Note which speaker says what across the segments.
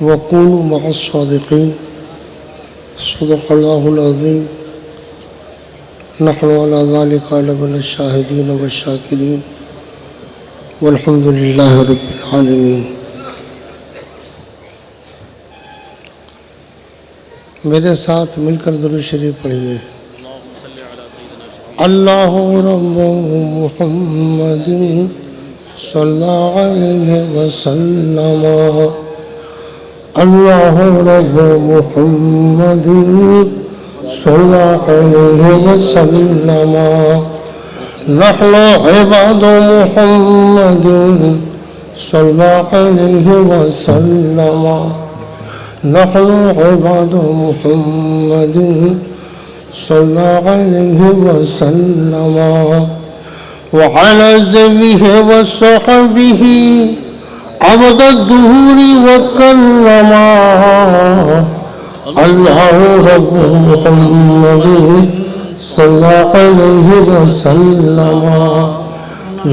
Speaker 1: وكونوا مع الصادقين صدق الله العظيم نحن على ذلك لمن الشاهدين والشاكرين والحمد لله رب العالمين. میرے ساتھ مل کر درود شریف پڑھیے. اللہ رب محمد صلی اللہ علیہ وسلم. اللہ رب محمد صلی اللہ علیہ وسلم. نحن عباد محمد صلی اللہ علیہ وسلم. نحن عباد محمد صلی اللہ علیہ وسلم. وعلى زوجه وصحبه عبد الدهور وكرما. الله رب محمد صلى الله عليه وسلم.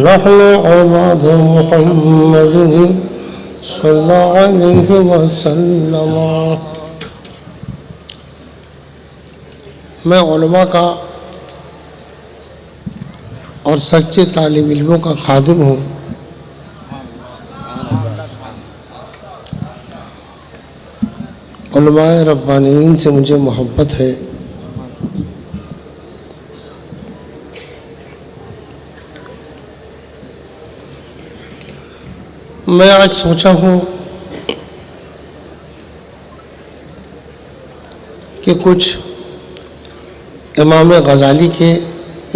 Speaker 1: نحن عباد محمد صلى الله عليه وسلم. میں علماء کا اور سچے طالب علموں کا خادم ہوں. علماء ربانیین سے مجھے محبت ہے. میں آج سوچا ہوں کہ کچھ امام غزالی کے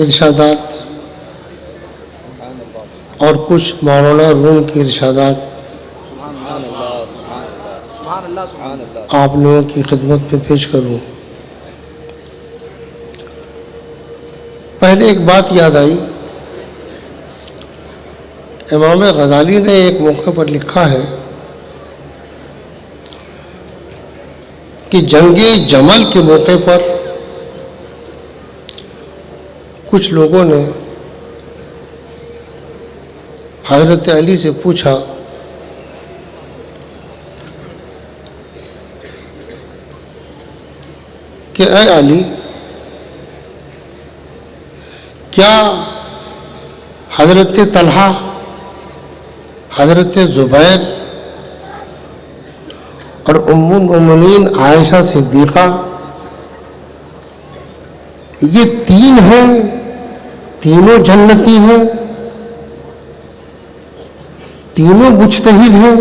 Speaker 1: ارشادات اور کچھ مولانا روم کے ارشادات آپ لوگوں کی خدمت میں پیش کروں. پہلے ایک بات یاد آئی. امام غزالی نے ایک موقع پر لکھا ہے کہ جنگ جمل کے موقع پر کچھ لوگوں نے حضرت علی سے پوچھا کہ اے علی، کیا حضرت طلحہ، حضرت زبیر اور ام المؤمنین عائشہ صدیقہ یہ تین ہیں، تینوں جنتی ہیں، تینوں مجتہد ہیں،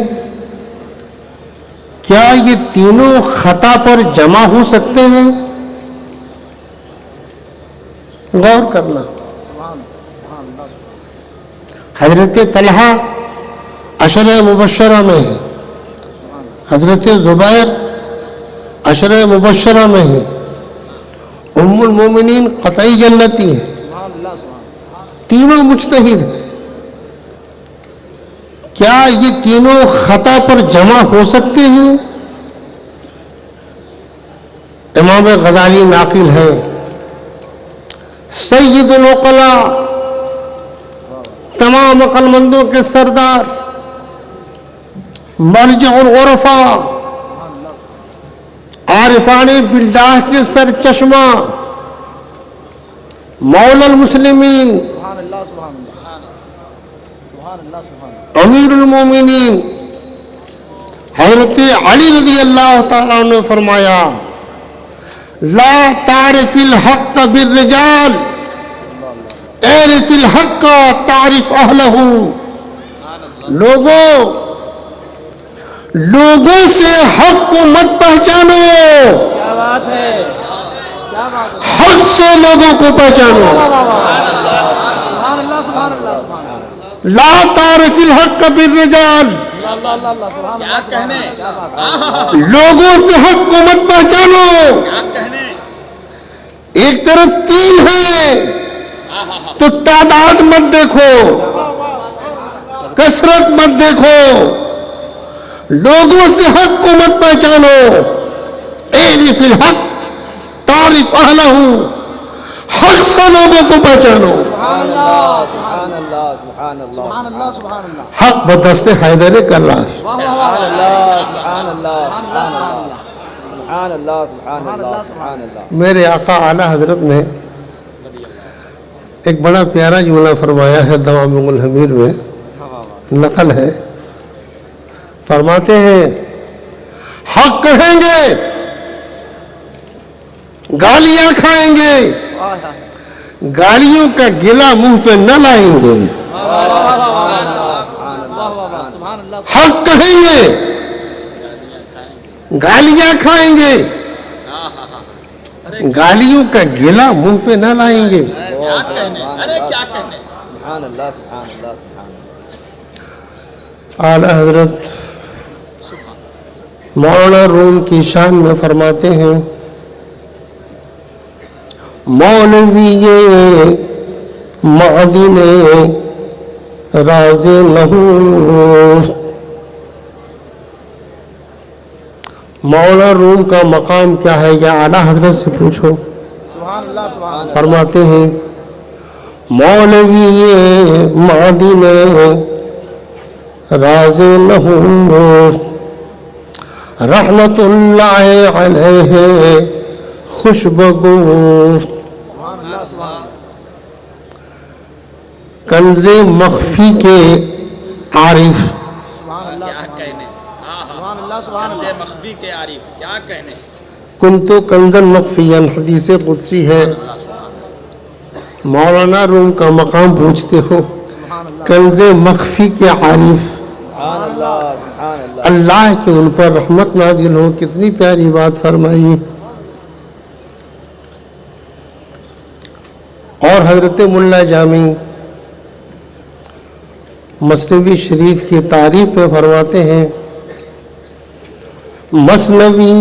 Speaker 1: کیا یہ تینوں خطا پر جمع ہو سکتے ہیں؟ غور کرنا. حضرت طلحہ عشرہ مبشرہ میں ہے، حضرت زبیر عشرہ مبشرہ میں ہے، ام المومنین قطعی جنتی ہیں، تینوں مجتہد ہیں. کیا یہ تینوں خطا پر جمع ہو سکتے ہیں؟ امام غزالی ناقل ہے، سید العقلاء، تمام عقل مندوں کے سردار، مرجع العرفاء، عارفان باللہ کے سر چشمہ، مولا المسلمین، امیر المومنین حضرت علی رضی اللہ تعالیٰ نے فرمایا لا تعرف الحق بالرجال اعرف الحق تعرف اہلہ. لوگوں سے حق کو مت پہچانو، حق سے لوگوں کو پہچانو. لا تعرف الحق بالرجال، لوگوں سے حق کو مت پہچانو. ایک طرف تین ہے تو تعداد مت دیکھو، کثرت مت دیکھو. لوگوں سے حق کو مت پہچانو. اعرف الحق تعرف اہلہ، حق سے لوگوں کو پہچانو.
Speaker 2: سبحان اللہ سبحان اللہ
Speaker 3: سبحان اللہ سبحان اللہ.
Speaker 1: حق بدست حیدر کرار.
Speaker 2: سبحان اللہ سبحان اللہ سبحان اللہ سبحان اللہ سبحان اللہ سبحان اللہ.
Speaker 1: میرے آقا اعلیٰ حضرت نے ایک بڑا پیارا جملہ فرمایا ہے دوام الحمیر میں، نقل ہے. فرماتے ہیں حق کہیں گے، گالیاں کھائیں گے، گالیوں کا گلا منہ پہ نہ لائیں گے. حق کہیں گے، گالیاں کھائیں گے، گالیوں کا گلا منہ پہ نہ لائیں گے.
Speaker 2: سبحان اللہ سبحان اللہ سبحان اللہ.
Speaker 1: اعلیٰ حضرت مولانا روم کی شان میں فرماتے ہیں مولوی معدن راز نحوست. مولانا روم کا مقام کیا ہے یا اعلیٰ حضرت سے پوچھو.
Speaker 3: سبحان اللہ سبحان اللہ.
Speaker 1: فرماتے ہیں مولوی معدن راز نحوست رحمت اللہ علیہ خوش بگوست.
Speaker 3: سبحان اللہ سبحان اللہ.
Speaker 1: کنز مخفی کے عارف
Speaker 3: سبحان اللہ سبحان اللہ سبحان اللہ.
Speaker 4: مخفی کے عارف کیا کہنے.
Speaker 1: کنتو کنزن مخفیا حدیث قدسی ہے. مولانا روم کا مقام پوچھتے ہو، کنز مخفی کے عارف،
Speaker 2: سبحان اللہ سبحان اللہ.
Speaker 1: اللہ کے ان پر رحمت نازل ہو. کتنی پیاری بات فرمائی. اور حضرت ملا جامی مثنوی شریف کی تعریف میں فرماتے ہیں مثنوی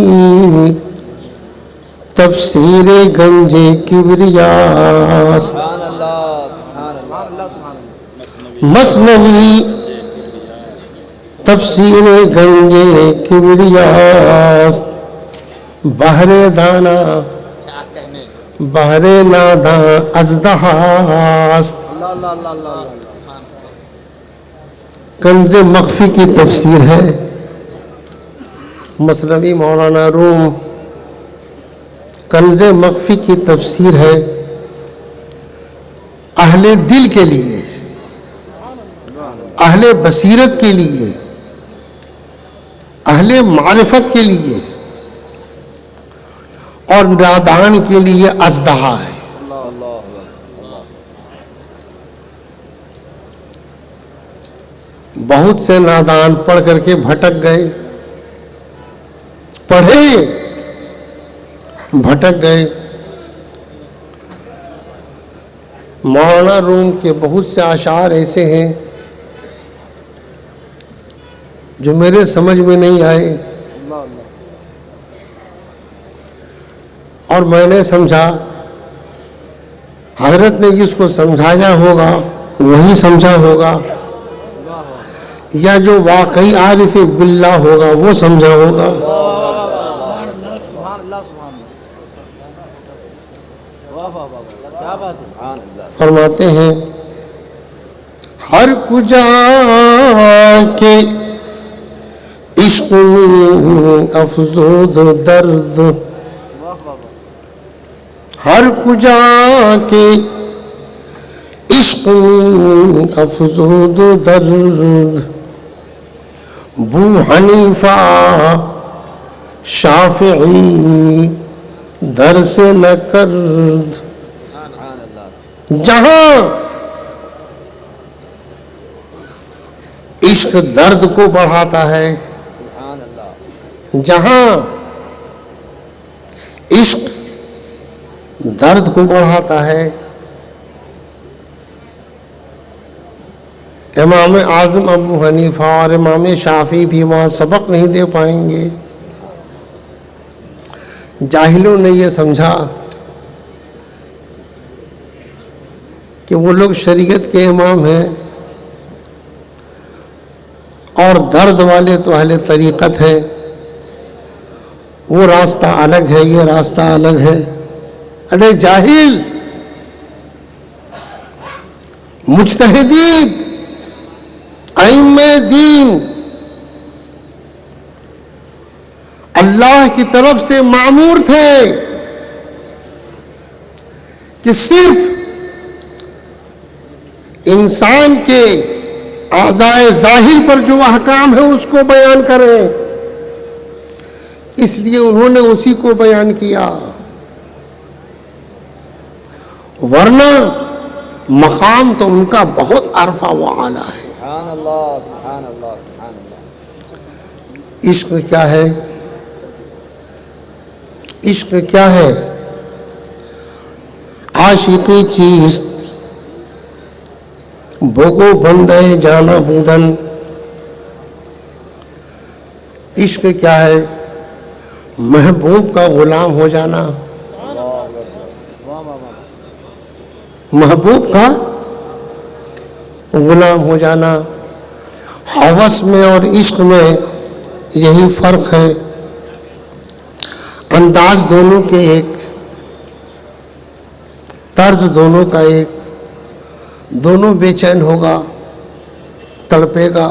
Speaker 1: تفسیر گنج کبریاست.
Speaker 2: سبحان اللہ سبحان اللہ
Speaker 3: سبحان اللہ.
Speaker 1: مثنوی تفسیر گنج کبریاست بحر دانا
Speaker 4: کیا کہنے.
Speaker 1: بحر نادا ازدہاست.
Speaker 3: اللہ اللہ اللہ اللہ.
Speaker 1: کنز مخفی کی تفسیر ہے مثنوی مولانا روم. کنز مخفی کی تفسیر ہے اہل دل کے لیے، اہل بصیرت کے لیے، اہل معرفت کے لیے، اور نادان کے لیے اژدہا ہے. بہت سے نادان پڑھ کر کے بھٹک گئے، پڑھے بھٹک گئے. مولانا روم کے بہت سے اشعار ایسے ہیں جو میرے سمجھ میں نہیں آئے، اور میں نے سمجھا حضرت نے جس کو سمجھایا ہوگا وہی سمجھا ہوگا، یا جو واقعی عارف باللہ ہوگا وہ سمجھا ہوگا.
Speaker 3: سبحان اللہ سبحان اللہ. واہ واہ واہ کیا بات ہے.
Speaker 2: سبحان اللہ.
Speaker 1: فرماتے ہیں ہر کجا کے عشق میں افزود درد،
Speaker 3: واہ واہ واہ.
Speaker 1: ہر کجا کے عشق میں افزود درد بو حنیفہ شافعی در سے نہ کرد.
Speaker 2: سبحان اللہ.
Speaker 1: جہاں عشق درد کو بڑھاتا ہے،
Speaker 2: سبحان اللہ.
Speaker 1: جہاں عشق درد کو بڑھاتا ہے، امام اعظم ابو حنیفہ اور امام شافعی بھی وہاں سبق نہیں دے پائیں گے. جاہلوں نے یہ سمجھا کہ وہ لوگ شریعت کے امام ہیں اور درد والے تو اہل طریقت ہیں، وہ راستہ الگ ہے، یہ راستہ الگ ہے. ارے جاہل، مجتہدین ائمہ دین اللہ کی طرف سے مامور تھے کہ صرف انسان کے اعضائے ظاہر پر جو احکام ہے اس کو بیان کریں، اس لیے انہوں نے اسی کو بیان کیا، ورنہ مقام تو ان کا بہت عرفہ و اعلیٰ ہے۔
Speaker 2: سبحان اللہ سبحان اللہ سبحان اللہ۔
Speaker 1: عشق کیا ہے؟ عشق کیا ہے؟ عاشقی چیز بھوگو بندے جانا بودن۔ عشق کیا ہے؟ محبوب کا غلام ہو جانا، محبوب کا غلام ہو جانا۔ ہوس میں اور عشق میں یہی فرق ہے، انداز دونوں کے ایک، طرز دونوں کا ایک، دونوں بے چین ہوگا، تڑپے گا،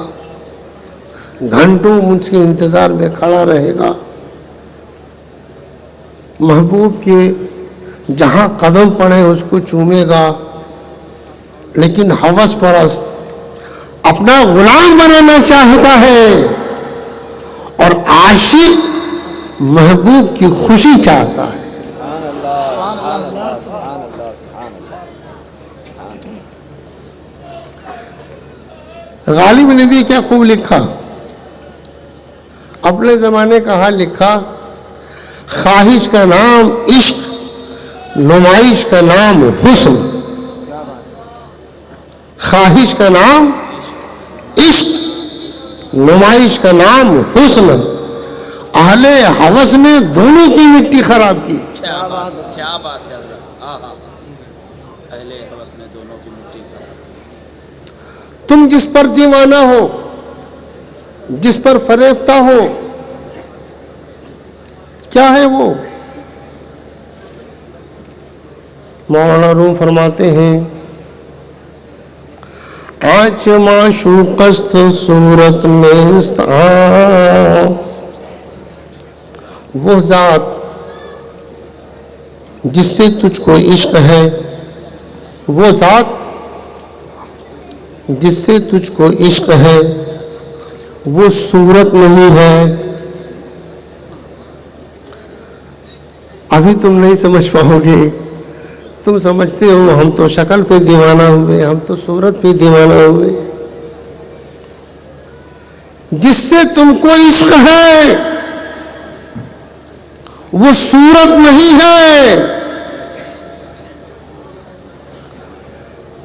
Speaker 1: گھنٹوں مجھ کے انتظار میں کھڑا رہے گا، محبوب کے جہاں قدم پڑے اس کو چومے گا، لیکن ہوس پرست اپنا غلام بنانا چاہتا ہے، اور عاشق محبوب کی خوشی چاہتا ہے۔
Speaker 2: سبحان اللہ سبحان اللہ سبحان اللہ سبحان اللہ۔
Speaker 1: غالب نے بھی کیا خوب لکھا، اپنے زمانے کا حال لکھا، خواہش کا نام عشق، نمائش کا نام حسن۔ خواہش کا نام عشق، نمائش کا نام حسن۔ اہل ہوس نے دونوں کی مٹی خراب کی۔
Speaker 4: کیا بات ہے حضرت، اہل ہوس نے دونوں کی مٹی خراب۔
Speaker 1: تم جس پر دیوانہ ہو، جس پر فریفتہ ہو، کیا ہے وہ؟ مولانا روم فرماتے ہیں، آج معشوقست صورت میں وہ ذات جس سے تجھ کو عشق ہے، وہ ذات جس سے تجھ کو عشق ہے، وہ صورت نہیں ہے۔ ابھی تم نہیں سمجھ پاؤ گے، تم سمجھتے ہو ہم تو شکل پہ دیوانہ ہوئے، ہم تو صورت پہ دیوانہ ہوئے۔ جس سے تم کو عشق ہے وہ صورت نہیں ہے۔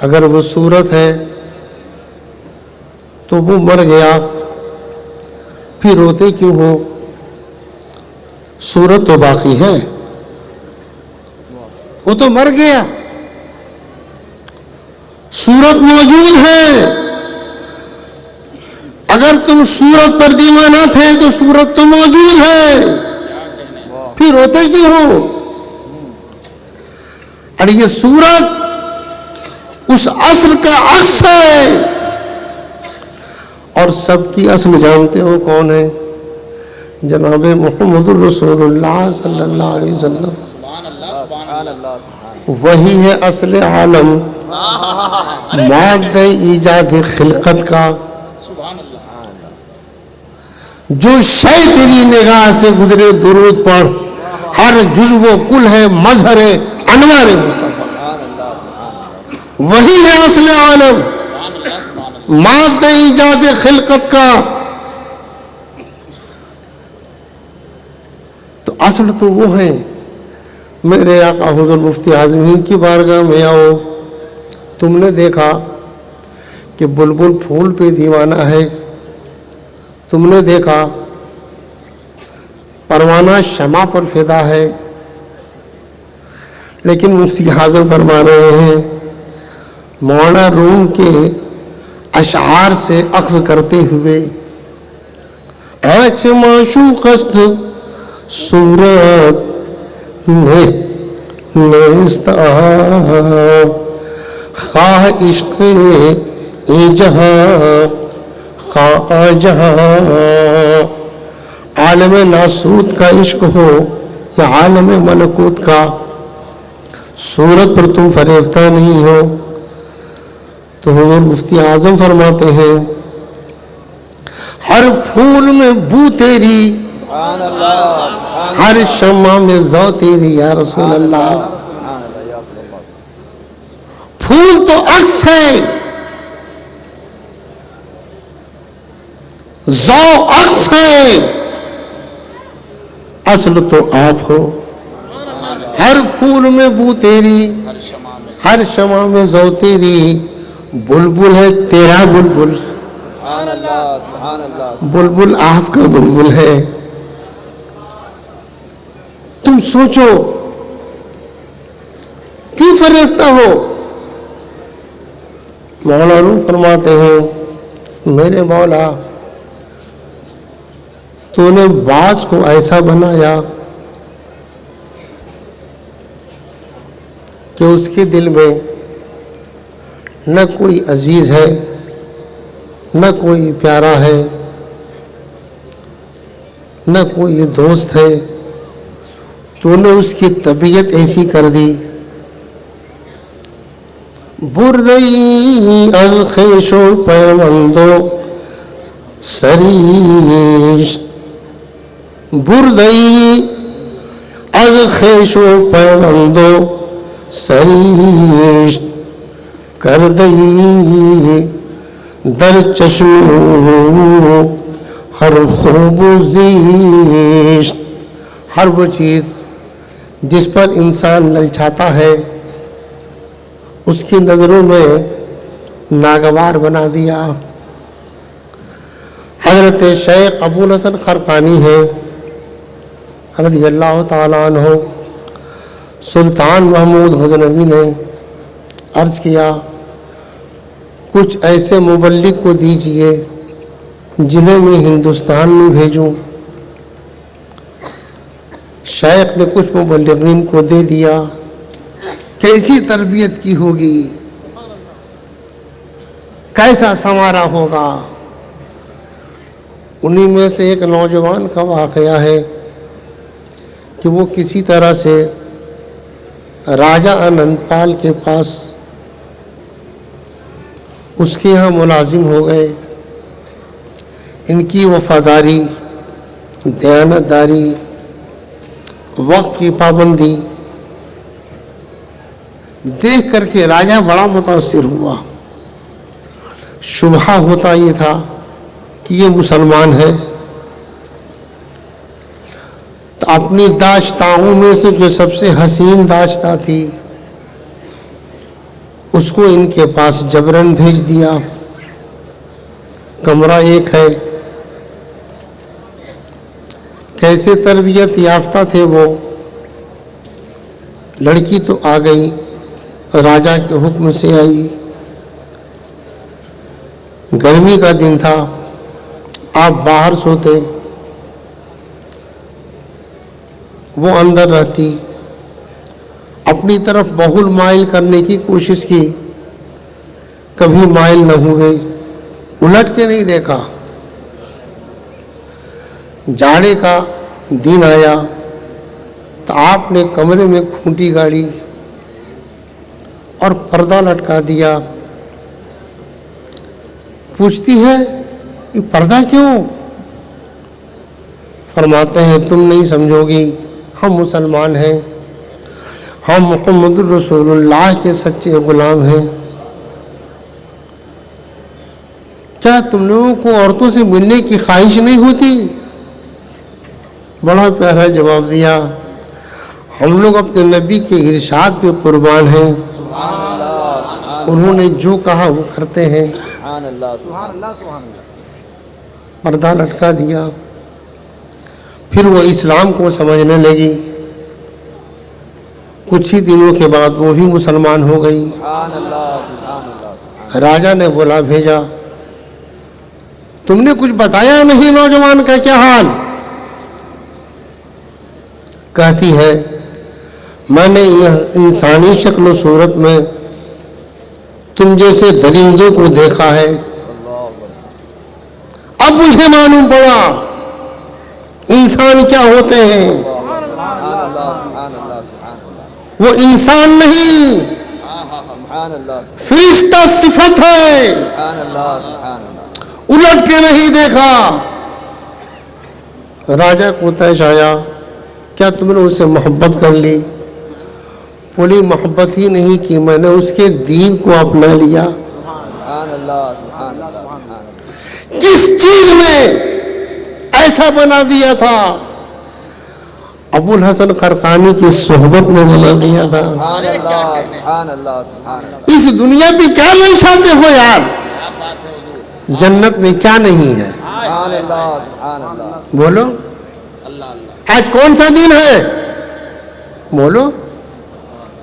Speaker 1: اگر وہ صورت ہے تو وہ مر گیا، پھر روتے کیوں ہو؟ صورت تو باقی ہے، وہ تو مر گیا، صورت موجود ہے۔ اگر تم صورت پر دیوانہ تھے تو صورت تو موجود ہے، پھر روتے کیوں ہو؟ اور یہ صورت اس اصل کا عکس ہے، اور سب کی اصل جانتے ہو کون ہے؟ جناب محمد الرسول اللہ صلی اللہ علیہ وسلم۔
Speaker 2: سبحان اللہ سبحان
Speaker 1: وہی ہے اصل عالم، مادہ ایجاد خلقت کا۔ جو شے تیری نگاہ سے گزرے درود پڑھ، ہر جزو و کل ہے مظہر انوار مصطفیٰ۔ وہی ہے اصل عالم، مادہ ایجاد خلقت کا۔ تو اصل تو وہ ہے۔ میرے آقا حضور مفتی اعظم ہند کی بارگاہ میں آؤ، تم نے دیکھا کہ بلبل پھول پہ دیوانہ ہے، تم نے دیکھا پروانہ شمع پر فدا ہے، لیکن مفتی اعظم فرما رہے ہیں مولانا روم کے اشعار سے اخذ کرتے ہوئے، آج معشوق است صورت نیست خواہ عشق ای جہاں خواہ جہاں، عالم ناسوت کا عشق ہو یا عالم ملکوت کا، صورت پر تم فریفتہ نہیں ہو۔ تو حضور مفتی اعظم فرماتے ہیں ہر پھول میں بو تیری،
Speaker 2: سبحان اللہ، سبحان
Speaker 1: ہر شمع میں ذو تیری یا رسول اللہ۔
Speaker 2: سبحان اللہ یا رسول اللہ۔
Speaker 1: پھول تو عکس ہے، ذو عکس ہے، اصل تو آپ ہو۔ ہر پھول میں بو تیری، ہر شمع میں ذو تیری، بلبل ہے تیرا بلبل،
Speaker 2: سبحان اللہ، سبحان اللہ۔
Speaker 1: بلبل آپ کا بلبل ہے۔ تم سوچو کیوں فریفتہ ہو؟ مولا روح فرماتے ہیں میرے مولا تو نے باز کو ایسا بنایا کہ اس کے دل میں نہ کوئی عزیز ہے، نہ کوئی پیارا ہے، نہ کوئی دوست ہے، تو نے اس کی طبیعت ایسی کر دی۔ بردئی از خویش و پیوند و سریشت، بردئی از خویش و پیوند و سریشت، کردئی در چشم ہر خوب زیشت۔ ہر وہ چیز جس پر انسان للچاتا ہے اس کی نظروں میں ناگوار بنا دیا۔ حضرت شیخ ابو الحسن خرقانی ہے رضی اللہ تعالیٰ عنہ، سلطان محمود غزنوی نے عرض کیا کچھ ایسے مبلغ کو دیجئے جنہیں میں ہندوستان میں بھیجوں۔ شیخ نے کچھ مبلغین کو دے دیا، کیسی تربیت کی ہوگی، کیسا سنوارا ہوگا۔ انہی میں سے ایک نوجوان کا واقعہ ہے کہ وہ کسی طرح سے راجہ آنند پال کے پاس اس کے یہاں ملازم ہو گئے۔ ان کی وفاداری، دیانتداری، وقت کی پابندی دیکھ کر کے راجہ بڑا متاثر ہوا۔ شبہ ہوتا یہ تھا کہ یہ مسلمان ہے، تو اپنی داشتاؤں میں سے جو سب سے حسین داشتہ تھی اس کو ان کے پاس جبراً بھیج دیا۔ کمرہ ایک ہے، کیسے تربیت یافتہ تھے وہ۔ لڑکی تو آ گئی، راجہ کے حکم سے آئی۔ گرمی کا دن تھا، آپ باہر سوتے، وہ اندر رہتی۔ اپنی طرف بہل مائل کرنے کی کوشش کی، کبھی مائل نہ ہوئے، الٹ کے نہیں دیکھا۔ جاڑے کا دن آیا تو آپ نے کمرے میں کھونٹی گاڑی اور پردہ لٹکا دیا۔ پوچھتی ہے یہ پردہ کیوں؟ فرماتے ہیں تم نہیں سمجھو گی، ہم مسلمان ہیں، ہم محمد الرسول اللہ کے سچے غلام ہیں۔ کیا تم لوگوں کو عورتوں سے ملنے کی خواہش نہیں ہوتی؟ بڑا پیارا جواب دیا، ہم لوگ اپنے نبی کے ارشاد پہ قربان ہیں، انہوں نے جو کہا وہ کرتے ہیں۔
Speaker 2: سبحان اللہ، سبحان اللہ، سبحان اللہ۔
Speaker 1: پردہ لٹکا دیا۔ پھر وہ اسلام کو سمجھنے لگی۔ کچھ ہی دنوں کے بعد وہ بھی مسلمان ہو گئی۔
Speaker 2: سبحان اللہ، سبحان اللہ۔
Speaker 1: راجہ نے بولا بھیجا، تم نے کچھ بتایا نہیں نوجوان کا کیا حال؟ کہتی ہے میں نے انسانی شکل و صورت میں تم جیسے درندوں کو دیکھا ہے. اب مجھے معلوم پڑا انسان کیا ہوتے ہیں. وہ انسان نہیں، فرشتہ صفت ہے. الٹ کے نہیں دیکھا. راجا کو تیش آیا، کیا تم نے اس سے محبت کر لی؟ بولی محبت ہی نہیں کی، میں نے اس کے دین کو اپنا لیا. کس چیز میں ایسا بنا دیا تھا؟ ابو الحسن خرقانی کی صحبت نے بنا دیا تھا. اس دنیا میں کیا نہیں چاہتے ہو یار؟ جنت میں کیا نہیں ہے؟ بولو. آج کون سا دن ہے؟ بولو.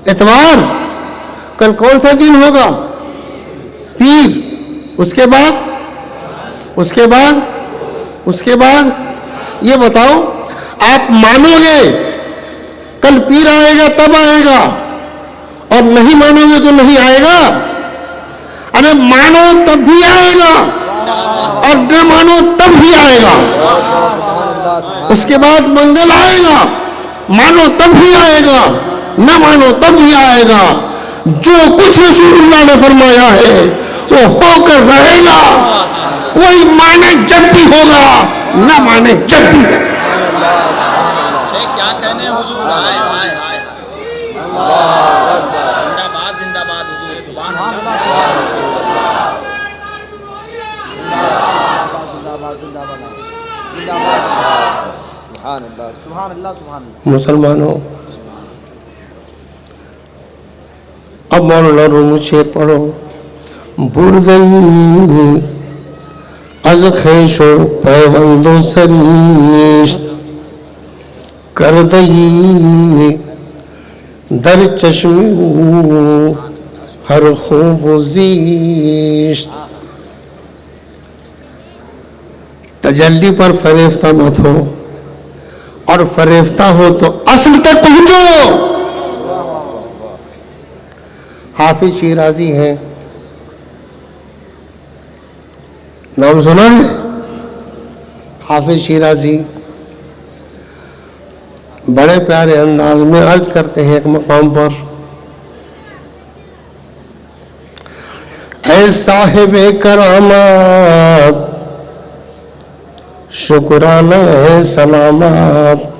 Speaker 1: اتوار. کل کون سا دن ہوگا؟ پیر. اس کے بعد یہ بتاؤ، آپ مانو گے کل پیر آئے گا تب آئے گا، اور نہیں مانو گے تو نہیں آئے گا؟ ارے مانو تب بھی آئے گا، اور نہ مانو تب بھی آئے گا. اس کے بعد منگل آئے گا، مانو تب بھی آئے گا، نہ مانو تب بھی آئے گا. جو کچھ رسول اللہ نے فرمایا ہے وہ ہو کر رہے گا. کوئی مانے جب بھی ہوگا، نہ مانے جب بھی ہوگا.
Speaker 4: کیا کہنے حضور. آئے آئے آئے زندہ باد زندہ باد حضور. سبحان اللہ.
Speaker 1: مسلمانوں، اب مولانا رومی شعر پڑھو. بردئی از خیش و پیوند و سریشت کردئی در چشم او ہر خوب و زیشت. تجلی پر فریفتہ مت ہو، اور فریفتہ ہو تو اصل تک پہنچو. حافظ شیرازی ہیں، نام سنا ہے؟ حافظ شیرازی بڑے پیارے انداز میں عرض کرتے ہیں ایک مقام پر، اے صاحب کرامات شکرانہ سلامات.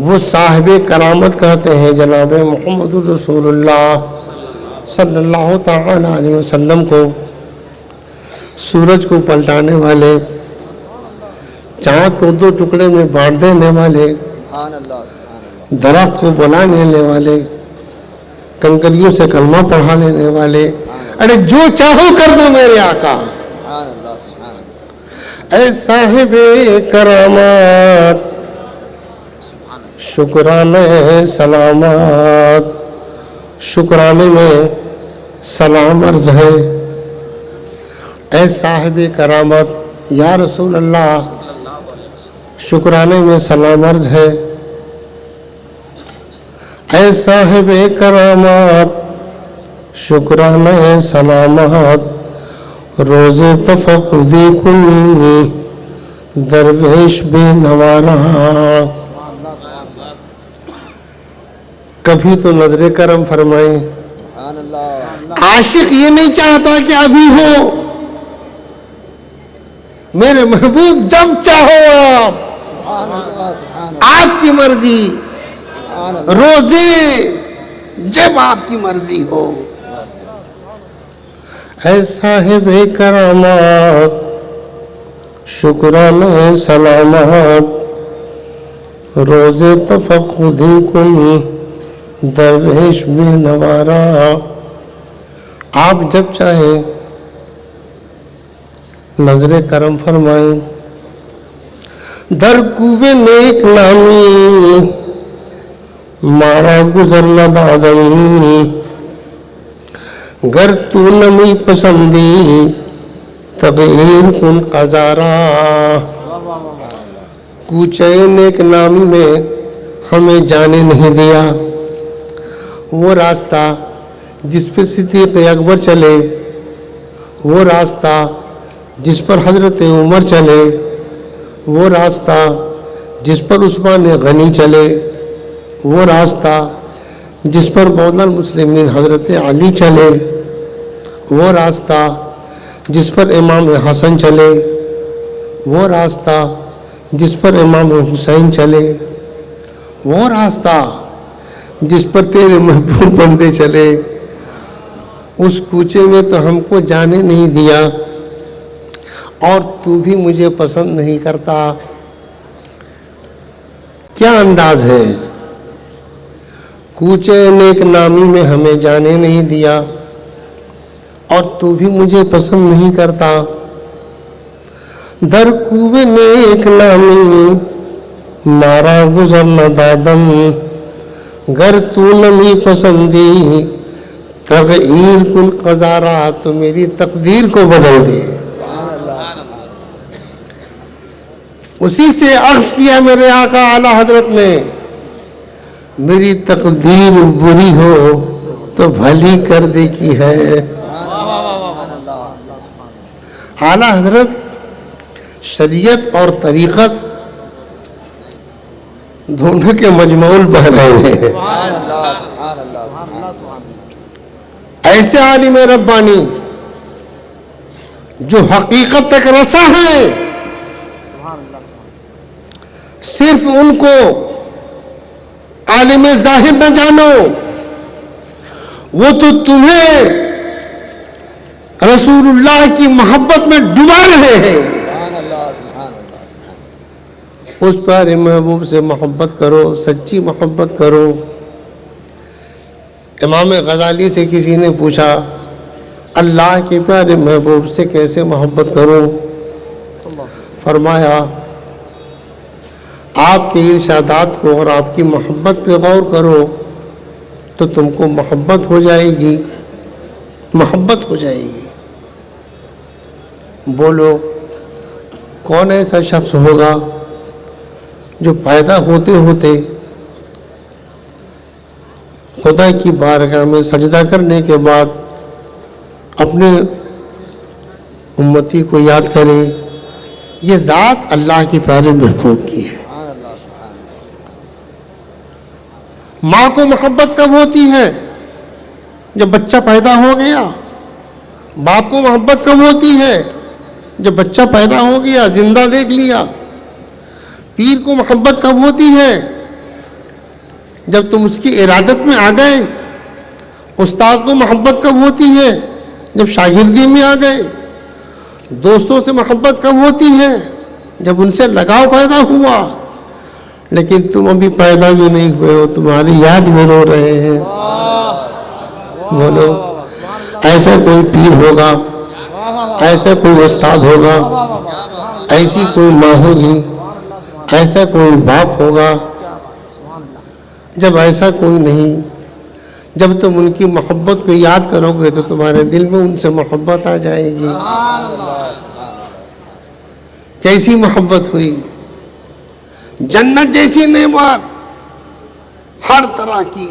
Speaker 1: وہ صاحب کرامت کہتے ہیں جناب محمد رسول اللہ صلی اللہ تعالی علیہ وسلم کو. سورج کو پلٹانے والے، چاند کو دو ٹکڑے میں بانٹ دینے والے، درخت کو بلا لینے والے، کنکریوں سے کلمہ پڑھا لینے والے. ارے جو چاہو کر دو میرے آقا. اے صاحب کرامات شکرانے سلامات. شکرانے میں سلام عرض ہے. اے صاحب کرامت یا رسول اللہ، شکرانے میں سلام عرض ہے. اے صاحب کرامات شکرانے سلامات. روز تفقدی کن درویش بے نوارا. کبھی تو نظر کرم فرمائیں. عاشق یہ نہیں چاہتا کہ ابھی ہو. میرے محبوب جب چاہو آپ کی مرضی. روزے جب آپ کی مرضی ہو. اے صاحب کرامات شکرانے سلامات. روز تفقدی کن درویش بے نوارا. آپ جب چاہیں نظر کرم فرمائیں. در کوے نیک نامی مارا گزر لدادم. گر تو نمی پسندی تغیر کن قزارا. کوچے نیک نامی میں ہمیں جانے نہیں دیا. وہ راستہ جس پر صدیق اکبر چلے، وہ راستہ جس پر حضرت عمر چلے، وہ راستہ جس پر عثمان غنی چلے، وہ راستہ جس پر مولا المسلمین حضرت علی چلے، وہ راستہ جس پر امام حسن چلے، وہ راستہ جس پر امام حسین چلے، وہ راستہ جس پر تیرے محبوب بندے چلے، اس کوچے میں تو ہم کو جانے نہیں دیا اور تو بھی مجھے پسند نہیں کرتا۔ کیا انداز ہے؟ کوچے نیک نامی میں ہمیں جانے نہیں دیا اور تو بھی مجھے پسند نہیں کرتا۔ در کوے نیک نامی مارا گزر نہ دادم، گر تو نمی پسندی تغیر کن قضارا، تو میری تقدیر کو بدل دے۔ اسی سے عرض کیا میرے آقا اعلیٰ حضرت نے، میری تقدیر بری ہو تو بھلی کر دے کی ہے۔ اعلیٰ حضرت شریعت اور طریقت دونوں کے مجموع بن رہے ہیں۔ ایسے عالم ربانی جو حقیقت تک رسا ہے، صرف ان کو عالم ظاہر نہ جانو، وہ تو تمہیں رسول اللہ کی محبت میں ڈبا رہے ہیں۔ اس پیارے محبوب سے محبت کرو، سچی محبت کرو۔ امام غزالی سے کسی نے پوچھا، اللہ کے پیارے محبوب سے کیسے محبت کروں؟ فرمایا، آپ کے ارشادات کو اور آپ کی محبت پہ غور کرو تو تم کو محبت ہو جائے گی، محبت ہو جائے گی۔ بولو، کون ایسا شخص ہوگا جو پیدا ہوتے ہوتے خدا کی بارگاہ میں سجدہ کرنے کے بعد اپنے امتی کو یاد کرے؟ یہ ذات اللہ کے پیارے محبوب کی ہے۔ ماں کو محبت کب ہوتی ہے؟ جب بچہ پیدا ہو گیا۔ باپ کو محبت کب ہوتی ہے؟ جب بچہ پیدا ہو گیا، زندہ دیکھ لیا۔ پیر کو محبت کب ہوتی ہے؟ جب تم اس کی ارادت میں آ گئے۔ استاد کو محبت کب ہوتی ہے؟ جب شاگردی میں آ گئے۔ دوستوں سے محبت کب ہوتی ہے؟ جب ان سے لگاؤ پیدا ہوا۔ لیکن تم ابھی پیدا بھی نہیں ہوئے ہو، تمہاری یاد میں رو رہے ہیں۔ بولو، ایسا کوئی پیر ہوگا، ایسا کوئی استاد ہوگا، ایسی کوئی ماں ہوگی، ایسا کوئی باپ ہوگا؟ جب ایسا کوئی نہیں، جب تم ان کی محبت کو یاد کرو گے تو تمہارے دل میں ان سے محبت آ جائے گی۔ کیسی محبت ہوئی؟ جنت جیسی نعمت، ہر طرح کی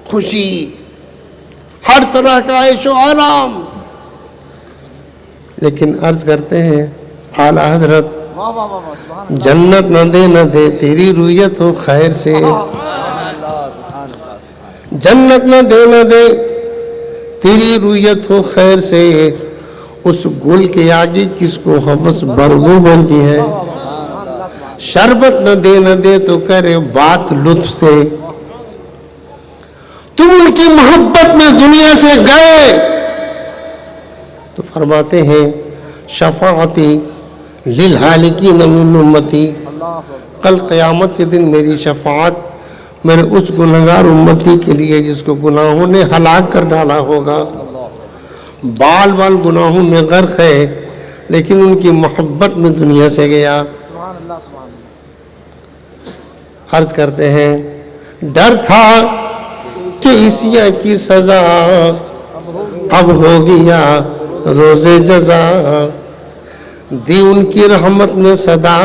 Speaker 1: خوشی، ہر طرح کا عیش و آرام۔ لیکن عرض کرتے ہیں اعلیٰ حضرت، جنت نہ دے تیری رویت ہو خیر سے، جنت نہ دے تیری رویت ہو خیر سے، اس گل کے آگے کس کو ہوس برگو بنتی ہے، شربت نہ دے تو کرے بات لطف سے۔ تم ان کی محبت میں دنیا سے گئے تو فرماتے ہیں، شفاعتی للحالکین من امتی، کل قیامت کے دن میری شفاعت میرے اس گنہگار امتی کے لیے جس کو گناہوں نے ہلاک کر ڈالا ہوگا، بال بال گناہوں میں غرق ہے، لیکن ان کی محبت میں دنیا سے گیا۔ عرض کرتے ہیں، ڈر تھا کہ عیسیٰ کی سزا اب ہو گیا روز جزا، دی ان کی رحمت نے صدا،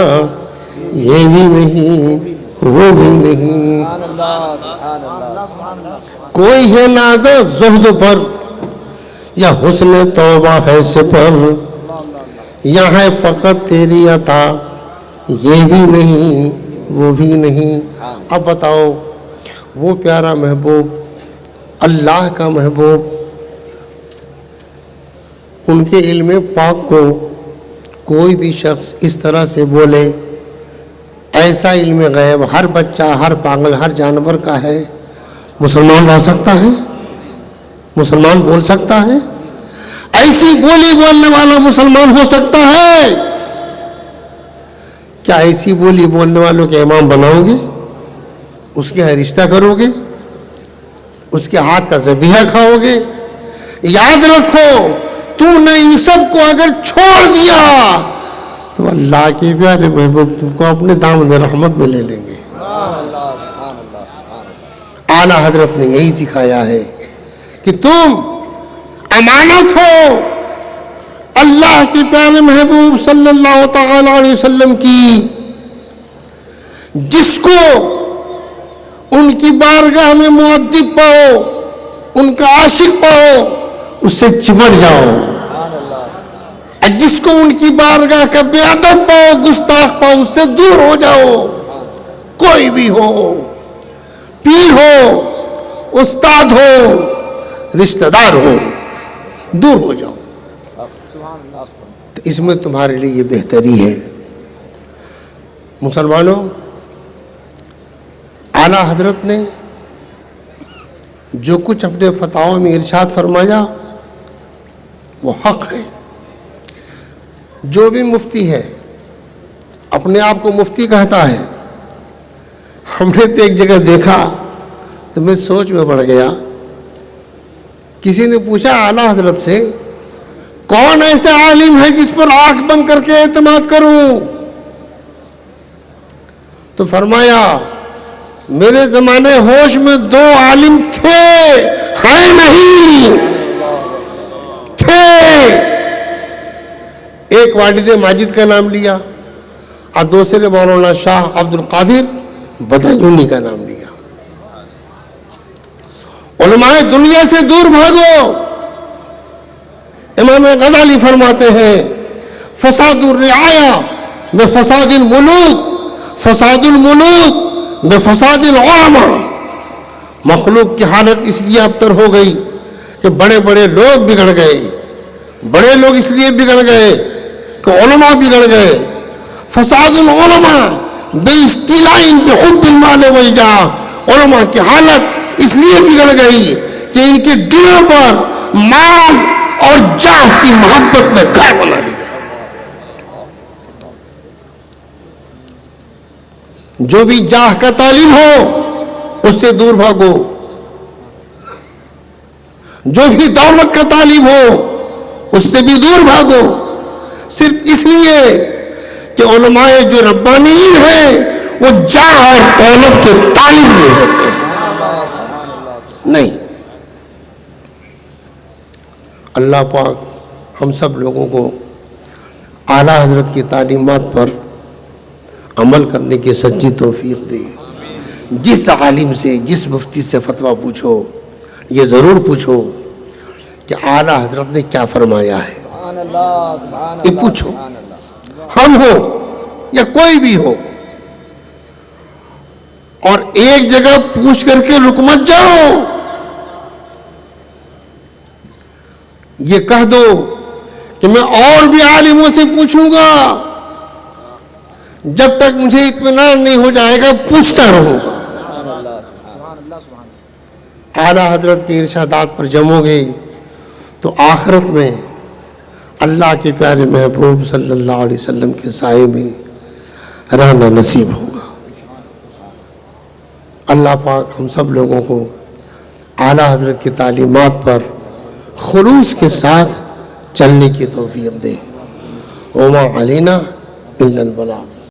Speaker 1: یہ بھی نہیں وہ بھی نہیں۔ کوئی ہے نازا زہد پر یا حسن توبہ ہے سپر، یا ہے فقط تیری عطا یہ بھی نہیں وہ بھی نہیں۔ اب بتاؤ وہ پیارا محبوب، اللہ کا محبوب، ان کے علم پاک کو کوئی بھی شخص اس طرح سے بولے، ایسا علم غیب ہر بچہ، ہر پاگل، ہر جانور کا ہے، مسلمان لا سکتا ہے؟ مسلمان بول سکتا ہے؟ ایسی بولی بولنے والا مسلمان ہو سکتا ہے؟ کیا ایسی بولی بولنے والوں کے امام بناؤ گے؟ اس کے رشتہ کرو گے؟ اس کے ہاتھ کا ذبیحہ کھاؤ گے؟ یاد رکھو تم نے ان سب کو اگر چھوڑ دیا تو اللہ کے پیارے محبوب تم کو اپنے دامن رحمت میں لے لیں گے۔ اعلیٰ حضرت نے یہی سکھایا ہے کہ تم امانت ہو اللہ کے پیارے محبوب صلی اللہ تعالی علیہ وسلم کی، جس کو ان کی بارگاہ میں مؤدب پاؤ، ان کا عاشق پاؤ، اس سے چمٹ جاؤ، جس کو ان کی بارگاہ کا بے ادب پاؤ، گستاخ پاؤ، اس سے دور ہو جاؤ۔ کوئی بھی ہو، پیر ہو، استاد ہو، رشتہ دار ہو، دور ہو جاؤ۔ تو اس میں تمہارے لیے یہ بہتری ہے۔ مسلمانوں، اعلیٰ حضرت نے جو کچھ اپنے فتاوی میں ارشاد فرمایا وہ حق ہے۔ جو بھی مفتی ہے اپنے آپ کو مفتی کہتا ہے، ہم نے تو ایک جگہ دیکھا تو میں سوچ میں پڑ گیا، کسی نے پوچھا اعلیٰ حضرت سے کون ایسا عالم ہے جس پر آنکھ بند کر کے اعتماد کروں؟ تو فرمایا میرے زمانے ہوش میں 2 عالم تھے، ہیں نہیں تھے۔ ایک والد ماجد کا نام لیا اور دوسرے مولانا شاہ عبد القادر بدایونی کا نام لیا۔ علماء دنیا سے دور بھاگو۔ امام غزالی فرماتے ہیں فساد الرعایا بفساد الملوک، فساد الملوک بفساد العلماء۔ مخلوق کی حالت اس لیے ابتر ہو گئی کہ بڑے بڑے لوگ بگڑ گئے، بڑے لوگ اس لیے بگڑ گئے کہ علماء بگڑ گئے۔ فساد العلماء باستیلاء بحب المال والجاہ۔ علماء کی حالت اس لیے بگڑ گئی کہ ان کے دلوں پر مال اور جاہ کی محبت نے گھر بنا لیا۔ جو بھی جاہ کا تعلیم ہو اس سے دور بھاگو، جو بھی دولت کا تعلیم ہو اس سے بھی دور بھاگو، صرف اس لیے کہ علماء جو ربانیین ہیں وہ جاہ اور دولت کے تعلیم نہیں ہوتے نہیں۔ اللہ پاک ہم سب لوگوں کو اعلیٰ حضرت کی تعلیمات پر عمل کرنے کی سچی توفیق دے۔ جس عالم سے، جس مفتی سے فتویٰ پوچھو یہ ضرور پوچھو کہ اعلیٰ حضرت نے کیا فرمایا ہے، یہ پوچھو۔ ہم ہو یا کوئی بھی ہو، اور ایک جگہ پوچھ کر کے رک مت جاؤ۔ یہ کہہ دو کہ میں اور بھی عالموں سے پوچھوں گا، جب تک مجھے اطمینان نہیں ہو جائے گا پوچھتا رہوں گا۔ اعلیٰ حضرت کے ارشادات پر جمو گے تو آخرت میں اللہ کے پیارے محبوب صلی اللہ علیہ وسلم کے سائے میں رہنا نصیب ہوگا۔ اللہ پاک ہم سب لوگوں کو اعلیٰ حضرت کی تعلیمات پر خلوص کے ساتھ چلنے کی توفیق دے۔ وما علینا الا البلاغ۔